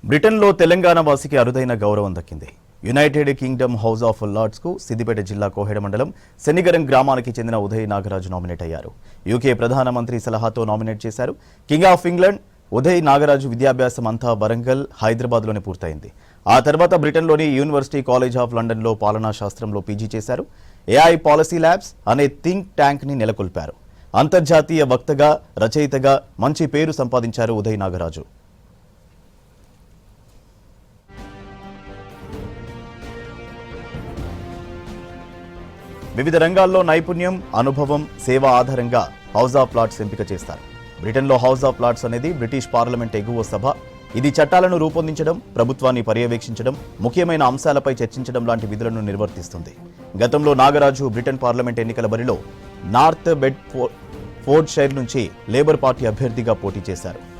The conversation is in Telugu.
బ్రిటన్లో తెలంగాణ వాసికి అరుదైన గౌరవం దక్కింది. యునైటెడ్ కింగ్డమ్ హౌస్ ఆఫ్ లార్డ్స్కు సిద్దిపేట జిల్లా కోహెడ మండలం శనిగరం గ్రామానికి చెందిన ఉదయ్ నాగరాజు నామినేట్ అయ్యారు. యూకే ప్రధానమంత్రి సలహాతో నామినేట్ చేశారు. King of England Uday Nagaraju విద్యాభ్యాసం అంతా వరంగల్, హైదరాబాద్లోనే పూర్తయింది. ఆ తర్వాత బ్రిటన్లోని యూనివర్సిటీ కాలేజ్ ఆఫ్ లండన్లో పాలనా శాస్త్రంలో పీజీ చేశారు. ఏఐ పాలసీ ల్యాబ్స్ అనే థింక్ ట్యాంక్ని నెలకొల్పారు. అంతర్జాతీయ వక్తగా, రచయితగా మంచి పేరు సంపాదించారు ఉదయ్ నాగరాజు. వివిధ రంగాల్లో నైపుణ్యం, అనుభవం, సేవ ఆధారంగా హౌస్ ఆఫ్ లార్డ్స్ ఎంపిక చేస్తారు. బ్రిటన్లో హౌస్ ఆఫ్ లార్డ్స్ అనేది బ్రిటిష్ పార్లమెంట్ ఎగువ సభ. ఇది చట్టాలను రూపొందించడం, ప్రభుత్వాన్ని పర్యవేక్షించడం, ముఖ్యమైన అంశాలపై చర్చించడం లాంటి విధులను నిర్వర్తిస్తుంది. గతంలో నాగరాజు బ్రిటన్ పార్లమెంట్ ఎన్నికల బరిలో నార్త్ బెడ్ఫోర్డ్షైర్ నుంచి లేబర్ పార్టీ అభ్యర్థిగా పోటీ చేశారు.